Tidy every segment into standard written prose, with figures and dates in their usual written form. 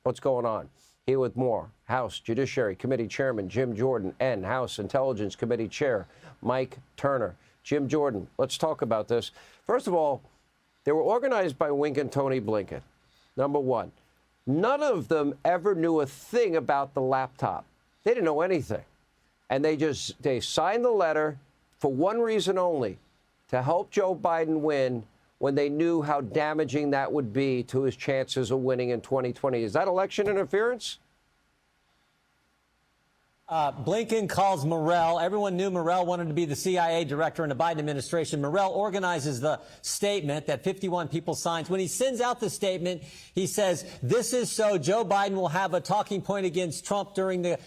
what's going on. Here with more, House Judiciary Committee Chairman Jim Jordan and House Intelligence Committee Chair Mike Turner. Jim Jordan, let's talk about this. First of all, they were organized by Wink and Tony Blinken. Number one, none of them ever knew a thing about the laptop. They didn't know anything. And they signed the letter for one reason only, to help Joe Biden win when they knew how damaging that would be to his chances of winning in 2020. Is that election interference? Blinken calls Morell. Everyone knew Morell wanted to be the CIA director in the Biden administration. Morell organizes the statement that 51 people signed. When he sends out the statement, he says, this is so Joe Biden will have a talking point against Trump during the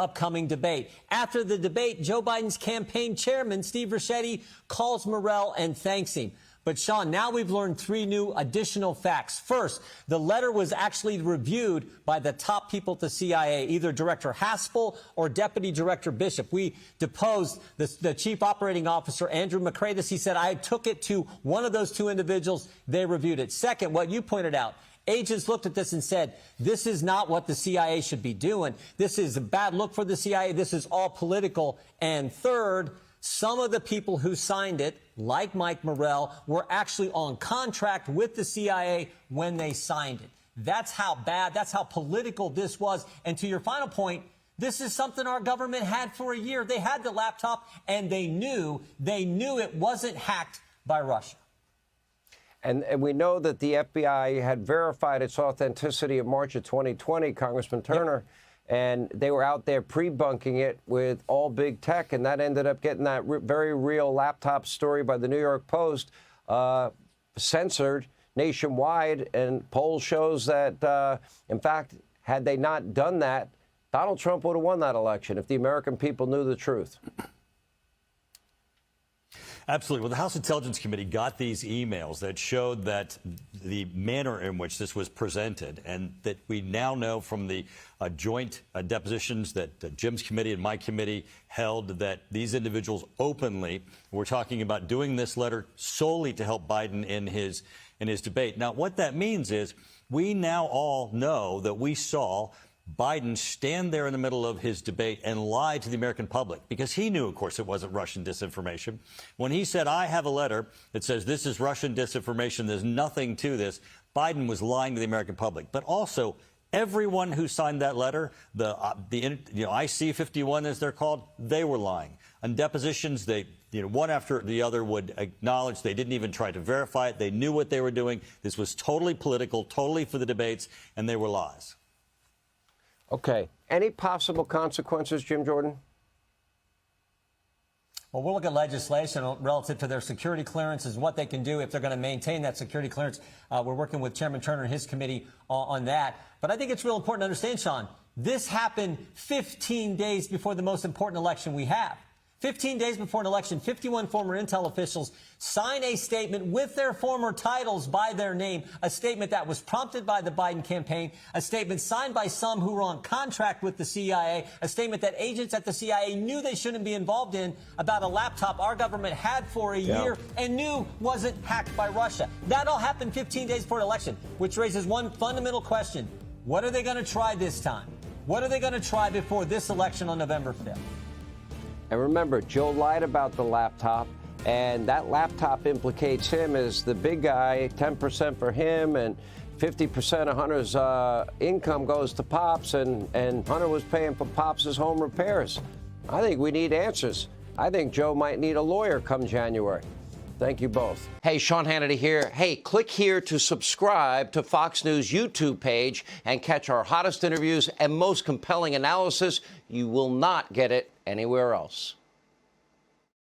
upcoming debate. After the debate, Joe Biden's campaign chairman, Steve Ricchetti, calls Morell and thanks him. But, Sean, now we've learned three new additional facts. First, the letter was actually reviewed by the top people at the CIA, either Director Haspel or Deputy Director Bishop. We deposed the chief operating officer, Andrew McCradis. He said, I took it to one of those two individuals. They reviewed it. Second, what you pointed out, agents looked at this and said, this is not what the CIA should be doing. This is a bad look for the CIA. This is all political. And third, some of the people who signed it, like Mike Morell, were actually on contract with the CIA when they signed it. That's how bad, that's how political this was. And to your final point, this is something our government had for a year. They had the laptop, and they knew it wasn't hacked by Russia. And we know that the FBI had verified its authenticity in March of 2020, Congressman Turner. Yep. And they were out there pre-bunking it with all big tech, and that ended up getting that very real laptop story by the New York Post censored nationwide. And poll shows that, in fact, had they not done that, Donald Trump would have won that election if the American people knew the truth. Absolutely. Well, the House Intelligence Committee got these emails that showed that the manner in which this was presented, and that we now know from the joint depositions that Jim's committee and my committee held, that these individuals openly were talking about doing this letter solely to help Biden in his debate. Now, what that means is we now all know that we saw Biden stand there in the middle of his debate and lie to the American public, because he knew, of course, it wasn't Russian disinformation. When he said, I have a letter that says this is Russian disinformation, there's nothing to this, Biden was lying to the American public. But also, everyone who signed that letter, the IC-51 as they're called, they were lying. On depositions, they, one after the other would acknowledge they didn't even try to verify it. They knew what they were doing. This was totally political, totally for the debates, and they were lies. Okay. Any possible consequences, Jim Jordan? Well, we'll look at legislation relative to their security clearances and what they can do if they're going to maintain that security clearance. We're working with Chairman Turner and his committee on that. But I think it's real important to understand, Sean, this happened 15 days before the most important election we have. 15 days before an election, 51 former intel officials sign a statement with their former titles by their name, a statement that was prompted by the Biden campaign, a statement signed by some who were on contract with the CIA, a statement that agents at the CIA knew they shouldn't be involved in, about a laptop our government had for a year and knew wasn't hacked by Russia. That all happened 15 days before an election, which raises one fundamental question. What are they going to try this time? What are they going to try before this election on November 5th? And remember, Joe lied about the laptop, and that laptop implicates him as the big guy, 10% for him, and 50% of Hunter's income goes to Pops, and Hunter was paying for Pops' home repairs. I think we need answers. I think Joe might need a lawyer come January. Thank you both. Hey, Sean Hannity here. Hey, click here to subscribe to Fox News YouTube page and catch our hottest interviews and most compelling analysis. You will not get it anywhere else.